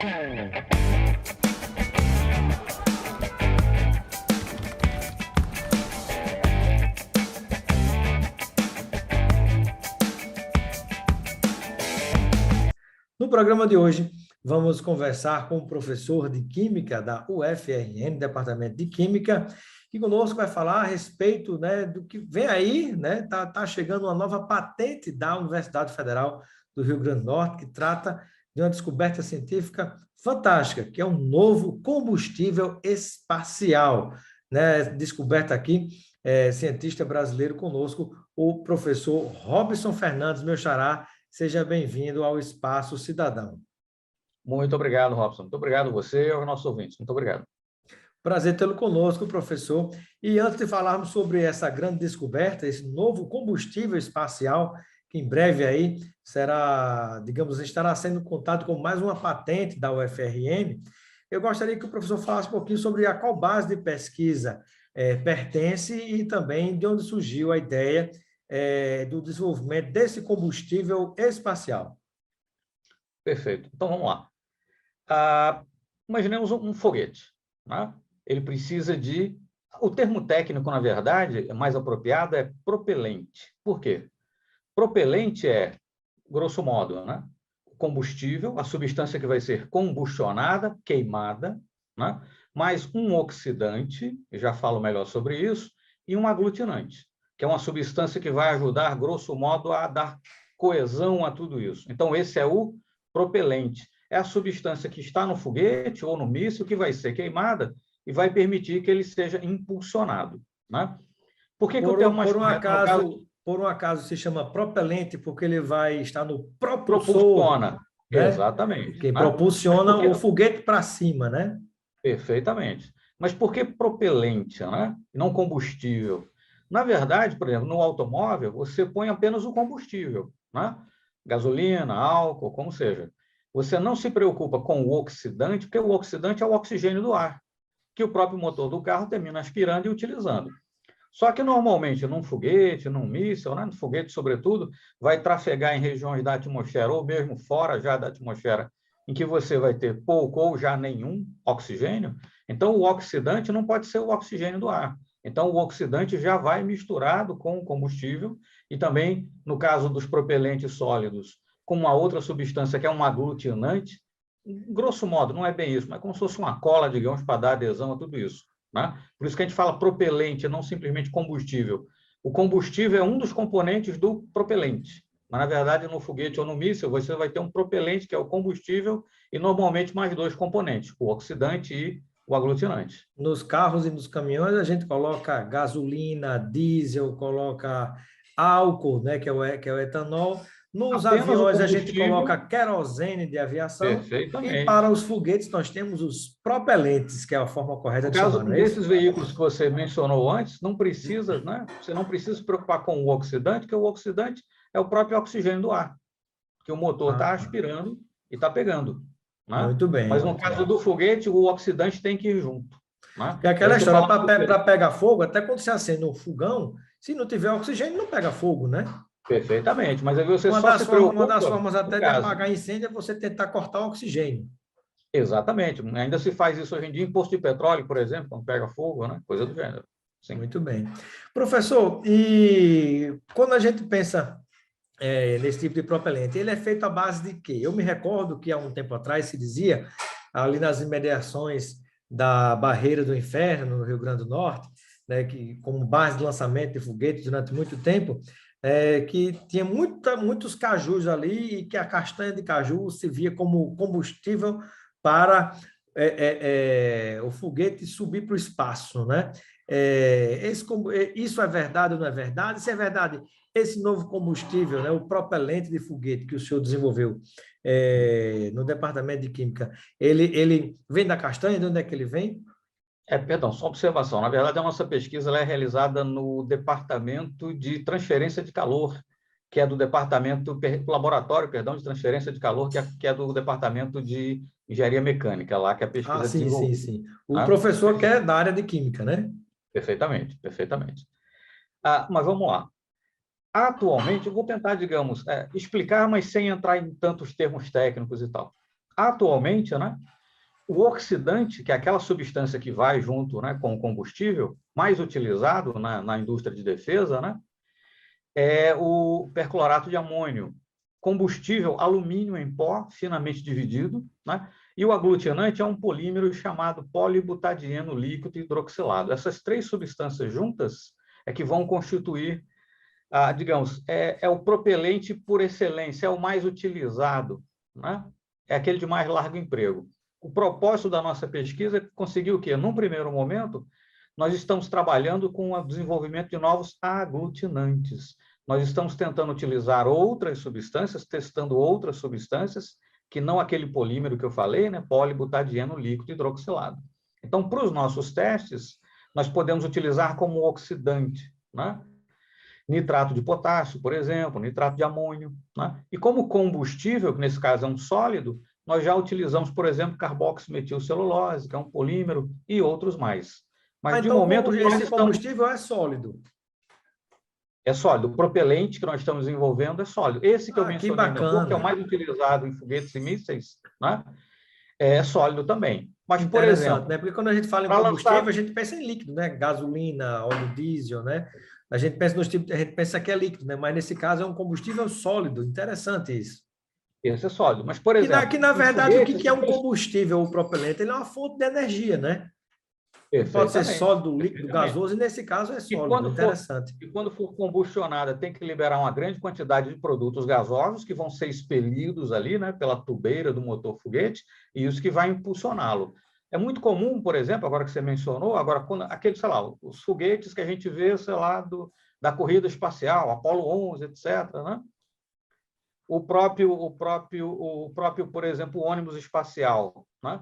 No programa de hoje, vamos conversar com o professor de Química da UFRN, Departamento de Química, que conosco vai falar a respeito, né, do que vem aí, né? Tá chegando uma nova patente da Universidade Federal do Rio Grande do Norte, que trata de uma descoberta científica fantástica, que é um novo combustível espacial, né? Descoberta aqui, cientista brasileiro conosco, o professor Robson Fernandes, meu xará. Seja bem-vindo ao Espaço Cidadão. Muito obrigado, Robson. Muito obrigado a você e aos nossos ouvintes. Muito obrigado. Prazer tê-lo conosco, professor. E antes de falarmos sobre essa grande descoberta, esse novo combustível espacial, que em breve aí será, digamos, estará sendo contado com mais uma patente da UFRN, eu gostaria que o professor falasse um pouquinho sobre a qual base de pesquisa pertence e também de onde surgiu a ideia do desenvolvimento desse combustível espacial. Perfeito. Então, vamos lá. Imaginemos um foguete, né? Ele precisa de... O termo técnico, na verdade, é mais apropriado, é propelente. Por quê? Propelente é, grosso modo, né, o combustível, a substância que vai ser combustionada, queimada, né, mais um oxidante, eu já falo melhor sobre isso, e um aglutinante, que é uma substância que vai ajudar, grosso modo, a dar coesão a tudo isso. Então, esse é o propelente. É a substância que está no foguete ou no míssil que vai ser queimada e vai permitir que ele seja impulsionado, né? Por que o termo mais correto, no caso... Por um acaso se chama propelente, porque ele vai estar no propulsor, Propulsiona. né? Exatamente. Que Né? propulsiona o foguete para cima, né? Perfeitamente. Mas por que propelente, né? E não combustível? Na verdade, por exemplo, no automóvel, você põe apenas o combustível, né? Gasolina, álcool, como seja. Você não se preocupa com o oxidante, porque o oxidante é o oxigênio do ar, que o próprio motor do carro termina aspirando e utilizando. Só que, normalmente, num foguete, num míssil, né, no foguete, sobretudo, vai trafegar em regiões da atmosfera, ou mesmo fora já da atmosfera, em que você vai ter pouco ou já nenhum oxigênio. Então, o oxidante não pode ser o oxigênio do ar. Então, o oxidante já vai misturado com o combustível e também, no caso dos propelentes sólidos, com uma outra substância que é um aglutinante, grosso modo, não é bem isso, mas como se fosse uma cola, digamos, para dar adesão a tudo isso. Né? Por isso que a gente fala propelente, não simplesmente combustível. O combustível é um dos componentes do propelente, mas, na verdade, no foguete ou no míssil, você vai ter um propelente, que é o combustível, e normalmente mais dois componentes, o oxidante e o aglutinante. Nos carros e nos caminhões, a gente coloca gasolina, diesel, coloca álcool, né, que é o etanol. Nos Apenas o aviões, a gente combustível. coloca querosene de aviação. E Perfeitamente. para os foguetes, nós temos os propelentes, que é a forma correta No de chamar, caso não é isso? desses veículos que você mencionou antes, não precisa, né? Você não precisa se preocupar com o oxidante, porque o oxidante é o próprio oxigênio do ar, que o motor está Ah, aspirando e está pegando. Né? muito bem, Mas no muito caso bem. do foguete, o oxidante tem que ir junto. Né? É E aí aquela você história, fala para pegar fogo, até quando você acende um fogão, se não tiver oxigênio, não pega fogo, né? perfeitamente, mas aí você só se Uma das preocupa formas no até de caso. apagar incêndio é você tentar cortar o oxigênio. Exatamente. Ainda se faz isso hoje em dia em posto de petróleo, por exemplo, quando pega fogo, né? Coisa do gênero. Sim. Muito bem. Professor, e quando a gente pensa nesse tipo de propelente, ele é feito à base de quê? Eu me recordo que há um tempo atrás se dizia, ali nas imediações da Barreira do Inferno, no Rio Grande do Norte, né, que como base de lançamento de foguetes durante muito tempo, que tinha muitos cajus ali e que a castanha de caju se via como combustível para o foguete subir para o espaço, né? Isso é verdade ou não é verdade? Se é verdade, esse novo combustível, né, o propelente de foguete que o senhor desenvolveu no Departamento de Química, ele vem da castanha? De onde é que ele vem? Perdão, só observação. Na verdade, a nossa pesquisa ela é realizada no Departamento de Transferência de Calor, que é do Laboratório, perdão, de Transferência de Calor, que é do Departamento de Engenharia Mecânica, lá que a pesquisa é Sim, sim, desenvolvida. sim. O Né? professor que é da área de Química, né? Perfeitamente, perfeitamente. Mas vamos lá. Atualmente, eu vou tentar, digamos, explicar, mas sem entrar em tantos termos técnicos e tal. atualmente, né, o oxidante, que é aquela substância que vai junto, né, com o combustível, mais utilizado na indústria de defesa, né, é o perclorato de amônio, combustível alumínio em pó, finamente dividido, né, e o aglutinante é um polímero chamado polibutadieno líquido hidroxilado. Essas três substâncias juntas é que vão constituir, digamos, é o propelente por excelência, é o mais utilizado, né? É aquele de mais largo emprego. O propósito da nossa pesquisa é conseguir o quê? Num primeiro momento, nós estamos trabalhando com o desenvolvimento de novos aglutinantes. Nós estamos tentando utilizar outras substâncias, testando outras substâncias, que não aquele polímero que eu falei, né? Polibutadieno líquido hidroxilado. Então, para os nossos testes, nós podemos utilizar como oxidante, né? Nitrato de potássio, por exemplo, nitrato de amônio, né? E como combustível, que nesse caso é um sólido, nós já utilizamos, por exemplo, carboximetilcelulose, que é um polímero, e outros mais. Mas, de Então, momento, esse combustível é sólido. É sólido. O propelente que nós estamos desenvolvendo é sólido. Esse que eu mencionei ainda há pouco, que é o mais utilizado em foguetes e mísseis, né? É sólido também. Mas, por exemplo... né? Porque quando a gente fala em combustível, a gente pensa em líquido, né? Gasolina, óleo diesel, né? A gente pensa nos tipos, a gente pensa que é líquido, né? Mas nesse caso é um combustível sólido. Interessante isso. Esse é sólido. Mas, por exemplo... Que na verdade, o que é um combustível, o propelente? Ele é uma fonte de energia, né? Pode ser sólido, líquido, gasoso, e nesse caso é sólido. Interessante. E quando for combustionada, tem que liberar uma grande quantidade de produtos gasosos que vão ser expelidos ali, né, pela tubeira do motor foguete, e isso que vai impulsioná-lo. É muito comum, por exemplo, agora que você mencionou, agora, aquele, sei lá, os foguetes que a gente vê, sei lá, da corrida espacial, Apollo 11, etc., né? O próprio, por exemplo, o ônibus espacial, né?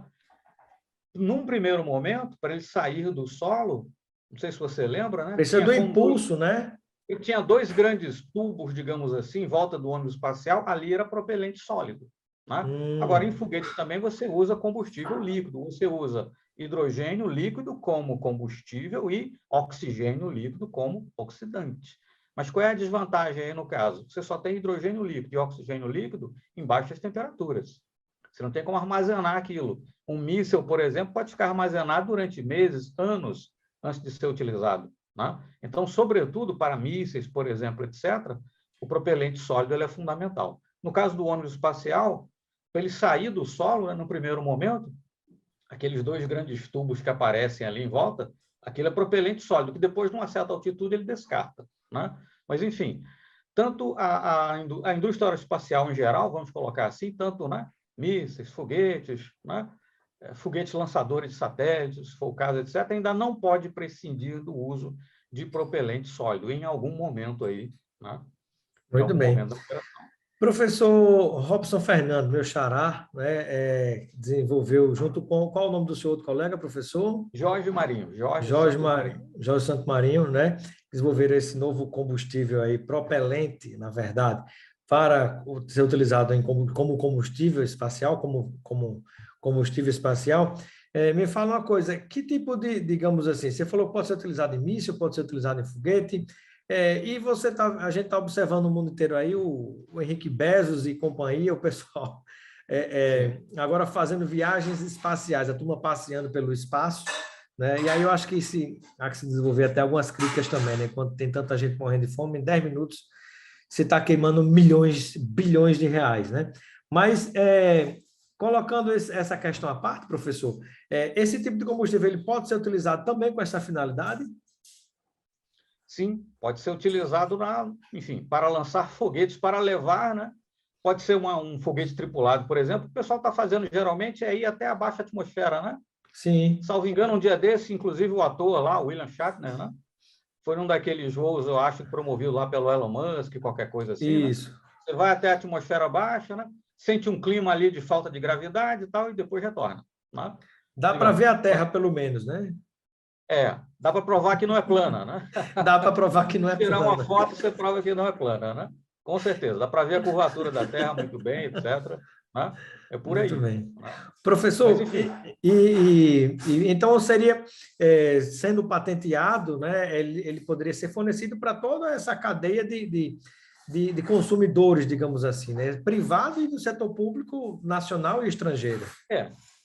Num primeiro momento, para ele sair do solo, não sei se você lembra, né? Precisa do impulso, né? Ele tinha dois grandes tubos, digamos assim, em volta do ônibus espacial, ali era propelente sólido, né? Agora, em foguete também você usa combustível líquido, você usa hidrogênio líquido como combustível e oxigênio líquido como oxidante. Mas qual é a desvantagem aí no caso? Você só tem hidrogênio líquido e oxigênio líquido em baixas temperaturas. Você não tem como armazenar aquilo. Um míssil, por exemplo, pode ficar armazenado durante meses, anos, antes de ser utilizado, né? Então, sobretudo para mísseis, por exemplo, etc., o propelente sólido ele é fundamental. No caso do ônibus espacial, para ele sair do solo, né, no primeiro momento, aqueles dois grandes tubos que aparecem ali em volta, aquilo é propelente sólido, que depois, numa certa altitude, ele descarta, né? Mas, enfim, tanto a indústria aeroespacial em geral, vamos colocar assim, tanto, né, mísseis, foguetes, né, foguetes lançadores de satélites, se for o caso, etc., ainda não pode prescindir do uso de propelente sólido em algum momento aí, né? Muito bem. Professor Robson Fernando, meu xará, né, desenvolveu junto com... Qual o nome do seu outro colega, professor? Jorge Marinho. Jorge Santo Marinho, né? Desenvolveram esse novo combustível aí, propelente, na verdade, para ser utilizado como combustível espacial, como combustível espacial. Me fala uma coisa, que tipo de, digamos assim, você falou que pode ser utilizado em míssil, pode ser utilizado em foguete, e a gente está observando o mundo inteiro aí, o Henrique Bezos e companhia, o pessoal agora fazendo viagens espaciais, a turma passeando pelo espaço, né? E aí eu acho que há que se desenvolver até algumas críticas também, né? Quando tem tanta gente morrendo de fome, em 10 minutos você está queimando milhões, bilhões de reais, né? Mas colocando essa questão à parte, professor, esse tipo de combustível ele pode ser utilizado também com essa finalidade? Sim, pode ser utilizado enfim, para lançar foguetes, para levar, né? Pode ser um foguete tripulado, por exemplo. O pessoal está fazendo geralmente ir até a baixa atmosfera, né? Sim. Salvo engano, um dia desse, inclusive o ator lá, o William Shatner, né? Foi um daqueles voos, eu acho, promovido lá pelo Elon Musk, qualquer coisa assim. Isso. Né? Você vai até a atmosfera baixa, né? Sente um clima ali de falta de gravidade e tal, e depois retorna. Né? Dá para ver a Terra, pelo menos, né? Dá para provar que não é plana, né? Dá para provar que não é plana. Tirar uma foto, você prova que não é plana, né? Com certeza. Dá para ver a curvatura da Terra muito bem, etc. Né? É por aí. Muito bem. Né? Professor, então seria, sendo patenteado, né, ele poderia ser fornecido para toda essa cadeia de de consumidores, digamos assim, né? Privado e do setor público nacional e estrangeiro.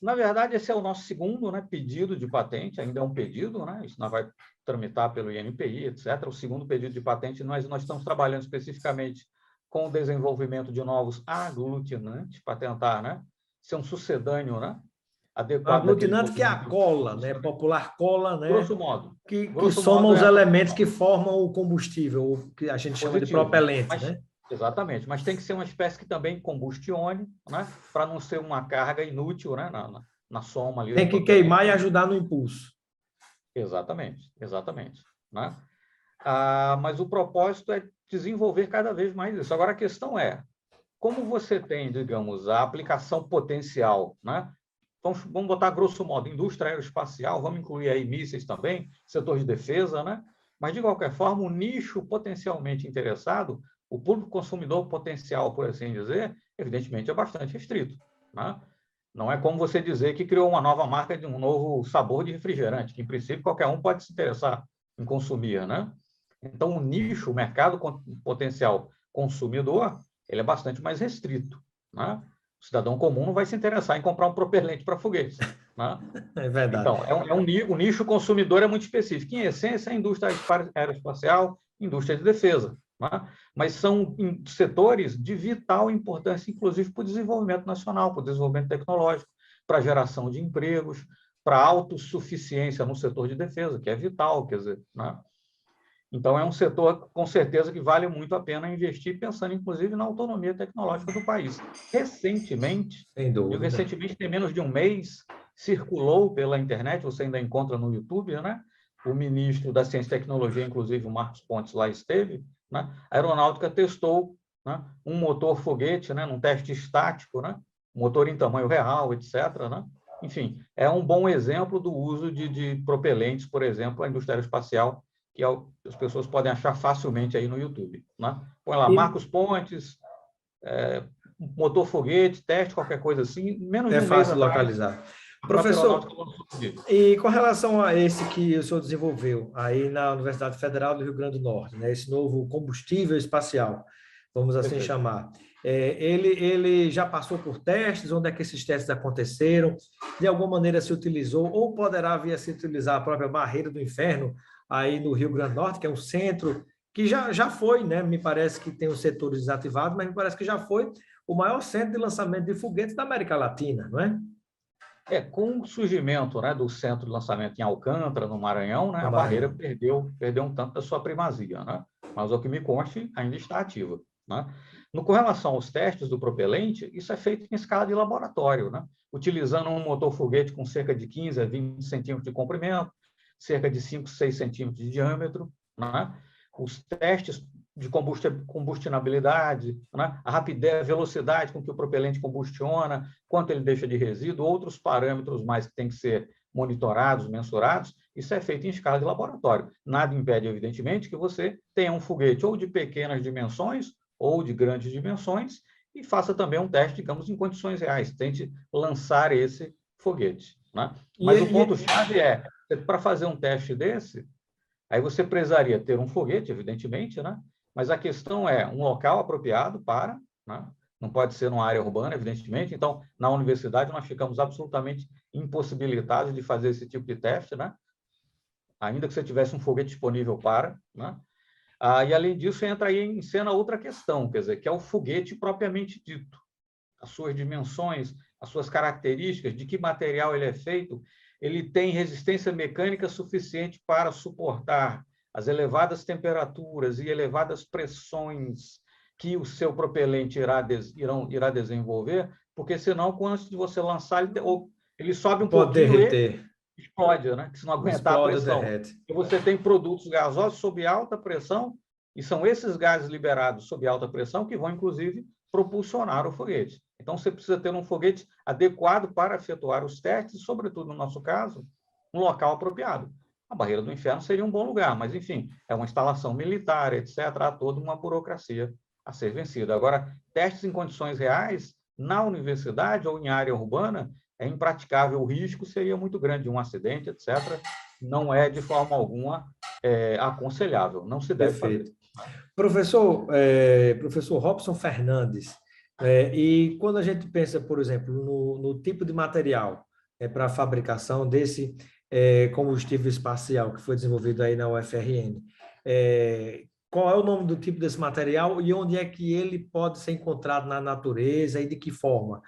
Na verdade, esse é o nosso segundo, né, pedido de patente, ainda é um pedido, né? Isso não vai tramitar pelo INPI, etc. O segundo pedido de patente, nós estamos trabalhando especificamente com o desenvolvimento de novos aglutinantes para tentar, né, ser um sucedâneo, né, adequado daquele Aglutinante que é a movimento. cola, né? Popular cola, né? Grosso modo. Que Grosso soma modo os é essa elementos função. que formam o combustível, o que a gente chama de Positivo. propelente, Mas, né? exatamente, mas tem que ser uma espécie que também combustione, né, para não ser uma carga inútil, né, na soma ali Tem do que propelente. queimar e ajudar no impulso. Exatamente, exatamente. Né? Mas o propósito é desenvolver cada vez mais isso. Agora, a questão é, como você tem, digamos, a aplicação potencial, né? Vamos botar grosso modo, indústria aeroespacial, vamos incluir aí mísseis também, setor de defesa, né? Mas, de qualquer forma, o nicho potencialmente interessado, o público consumidor potencial, por assim dizer, evidentemente é bastante restrito, né? Não é como você dizer que criou uma nova marca de um novo sabor de refrigerante, que, em princípio, qualquer um pode se interessar em consumir, né? Então, o nicho, o mercado potencial consumidor, ele é bastante mais restrito, né? O cidadão comum não vai se interessar em comprar um propelente para foguetes, né? É verdade. Então, o nicho consumidor é muito específico. Em essência, é a indústria aeroespacial, indústria de defesa, né? Mas são setores de vital importância, inclusive para o desenvolvimento nacional, para o desenvolvimento tecnológico, para a geração de empregos, para a autossuficiência no setor de defesa, que é vital, quer dizer, né? Então, é um setor, com certeza, que vale muito a pena investir, pensando, inclusive, na autonomia tecnológica do país. Recentemente, Sem dúvida. tem menos de um mês, circulou pela internet, você ainda encontra no YouTube, né? O ministro da Ciência e Tecnologia, inclusive, o Marcos Pontes, lá esteve, né? A aeronáutica testou, né, um motor foguete, né, num teste estático, né? Motor em tamanho real, etc., né? Enfim, é um bom exemplo do uso de propelentes, por exemplo, a indústria aeroespacial, que as pessoas podem achar facilmente aí no YouTube, né? Põe lá, E Marcos Pontes, motor foguete, teste, qualquer coisa assim, menos de é um mês fácil atrás, localizar. a própria Professor, aeronáutica lançou o vídeo. e com relação a esse que o senhor desenvolveu aí na Universidade Federal do Rio Grande do Norte, né, esse novo combustível espacial, vamos assim Perfeito. chamar, ele já passou por testes? Onde é que esses testes aconteceram? De alguma maneira se utilizou ou poderá vir a se utilizar a própria Barreira do Inferno aí no Rio Grande do Norte, que é um centro que já foi, né? Me parece que tem os setores desativados, mas me parece que já foi o maior centro de lançamento de foguetes da América Latina, não é? Com o surgimento, né, do centro de lançamento em Alcântara, no Maranhão, né, No a barreira Maranhão. perdeu um tanto da sua primazia, né? Mas, ao que me conste, ainda está ativa, né? Com relação aos testes do propelente, isso é feito em escala de laboratório, né? Utilizando um motor foguete com cerca de 15 a 20 centímetros de comprimento, cerca de 5, 6 centímetros de diâmetro, né? Os testes de combustionabilidade, né? A rapidez, a velocidade com que o propelente combustiona, quanto ele deixa de resíduo, outros parâmetros mais que têm que ser monitorados, mensurados, isso é feito em escala de laboratório. Nada impede, evidentemente, que você tenha um foguete ou de pequenas dimensões ou de grandes dimensões e faça também um teste, digamos, em condições reais. Tente lançar esse foguete, né? E, Mas o e, ponto-chave para fazer um teste desse, aí você precisaria ter um foguete, evidentemente, né? Mas a questão é um local apropriado para, né? Não pode ser numa área urbana, evidentemente. Então, na universidade, nós ficamos absolutamente impossibilitados de fazer esse tipo de teste, né? Ainda que você tivesse um foguete disponível para, né? E, além disso, entra aí em cena outra questão, quer dizer, que é o foguete propriamente dito. As suas dimensões, as suas características, de que material ele é feito, ele tem resistência mecânica suficiente para suportar as elevadas temperaturas e elevadas pressões que o seu propelente irá desenvolver, porque senão, antes de você lançar, ele sobe um pode pouquinho e derreter, explode, né? Se não aguentar a explode ou pressão. derrete. E você tem produtos gasosos sob alta pressão, e são esses gases liberados sob alta pressão que vão, inclusive, propulsionar o foguete. Então, você precisa ter um foguete adequado para efetuar os testes, sobretudo, no nosso caso, um local apropriado. A Barreira do Inferno seria um bom lugar, mas, enfim, é uma instalação militar, etc., há toda uma burocracia a ser vencida. Agora, testes em condições reais, na universidade ou em área urbana, é impraticável, o risco seria muito grande de um acidente, etc. Não é, de forma alguma, aconselhável, não se deve fazer. Perfeito. Professor Robson Fernandes, e quando a gente pensa, por exemplo, no tipo de material para a fabricação desse combustível espacial que foi desenvolvido aí na UFRN, qual é o nome do tipo desse material e onde é que ele pode ser encontrado na natureza e de que forma?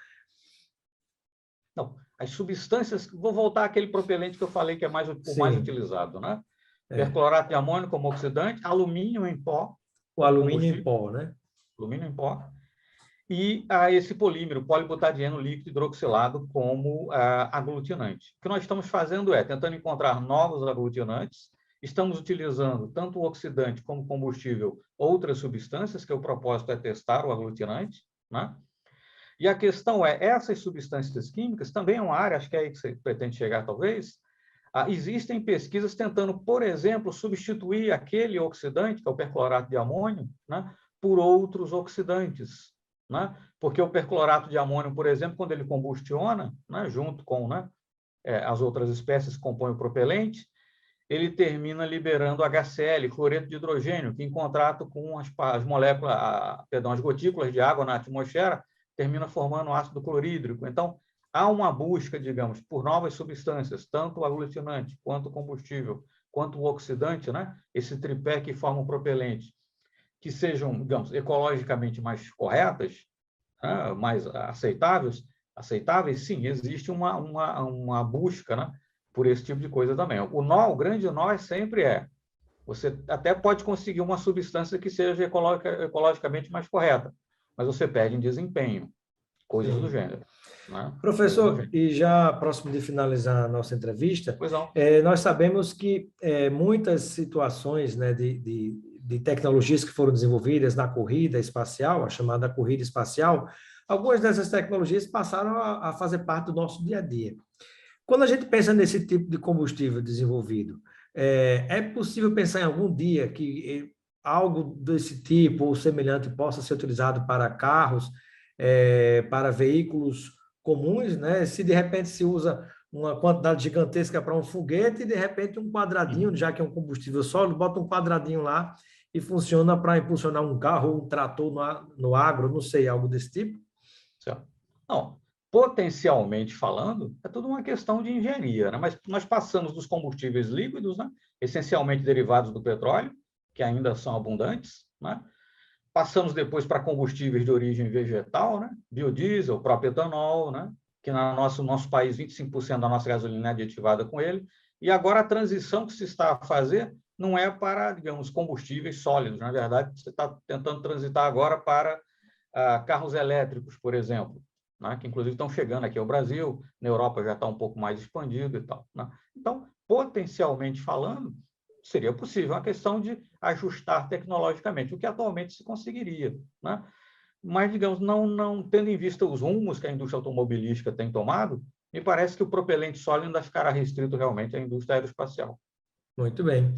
Não, as substâncias, vou voltar àquele propelente que eu falei que é o mais Sim, utilizado, né? Perclorato de amônio como oxidante, alumínio em pó, o alumínio em pó, né? alumínio em pó, e esse polímero, polibutadieno líquido hidroxilado, como aglutinante. O que nós estamos fazendo é tentando encontrar novos aglutinantes, estamos utilizando tanto o oxidante como combustível outras substâncias, que o propósito é testar o aglutinante, né? E a questão é, essas substâncias químicas também é uma área, acho que é aí que você pretende chegar talvez, existem pesquisas tentando, por exemplo, substituir aquele oxidante, que é o perclorato de amônio, né, por outros oxidantes, né? Porque o perclorato de amônio, por exemplo, quando ele combustiona, né, junto com, né, as outras espécies que compõem o propelente, ele termina liberando HCl, cloreto de hidrogênio, que em contato com as moléculas, as gotículas de água na atmosfera, termina formando ácido clorídrico. Então, há uma busca, digamos, por novas substâncias, tanto o aglutinante, quanto o combustível, quanto o oxidante, né? Esse tripé que forma o propelente, que sejam, digamos, ecologicamente mais corretas, né? Mais aceitáveis, sim, existe uma busca, né? Por esse tipo de coisa também. O grande nó sempre você até pode conseguir uma substância que seja ecologicamente mais correta, mas você perde em desempenho, coisas do Sim. gênero. Né? Professor, e já próximo de finalizar a nossa entrevista, Pois não. nós sabemos que muitas situações, né, de tecnologias que foram desenvolvidas na corrida espacial, a chamada corrida espacial, algumas dessas tecnologias passaram a fazer parte do nosso dia a dia. Quando a gente pensa nesse tipo de combustível desenvolvido, é possível pensar em algum dia que algo desse tipo ou semelhante possa ser utilizado para carros, para veículos comuns, né? Se de repente se usa uma quantidade gigantesca para um foguete e de repente um quadradinho, já que é um combustível sólido, bota um quadradinho lá e funciona para impulsionar um carro ou um trator no agro, não sei, algo desse tipo? Certo. Não, potencialmente falando, é tudo uma questão de engenharia, né? Mas nós passamos dos combustíveis líquidos, né? Essencialmente derivados do petróleo, que ainda são abundantes, né? Passamos depois para combustíveis de origem vegetal, né? Biodiesel, próprio etanol, né? Que no nosso país 25% da nossa gasolina é aditivada com ele. E agora a transição que se está a fazer não é para, digamos, combustíveis sólidos. Na verdade, você está tentando transitar agora para carros elétricos, por exemplo, né? Que inclusive estão chegando aqui ao Brasil, na Europa já está um pouco mais expandido e tal, né? Então, potencialmente falando, seria possível, é uma questão de ajustar tecnologicamente, o que atualmente se conseguiria, né? Mas, digamos, não tendo em vista os rumos que a indústria automobilística tem tomado, me parece que o propelente sólido ainda ficará restrito realmente à indústria aeroespacial. Muito bem.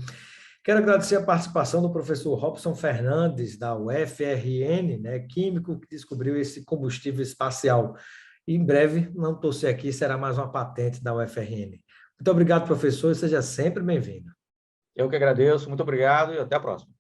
Quero agradecer a participação do professor Robson Fernandes, da UFRN, né, químico que descobriu esse combustível espacial. E em breve, não torcer aqui, será mais uma patente da UFRN. Muito obrigado, professor, e seja sempre bem-vindo. Eu que agradeço, muito obrigado e até a próxima.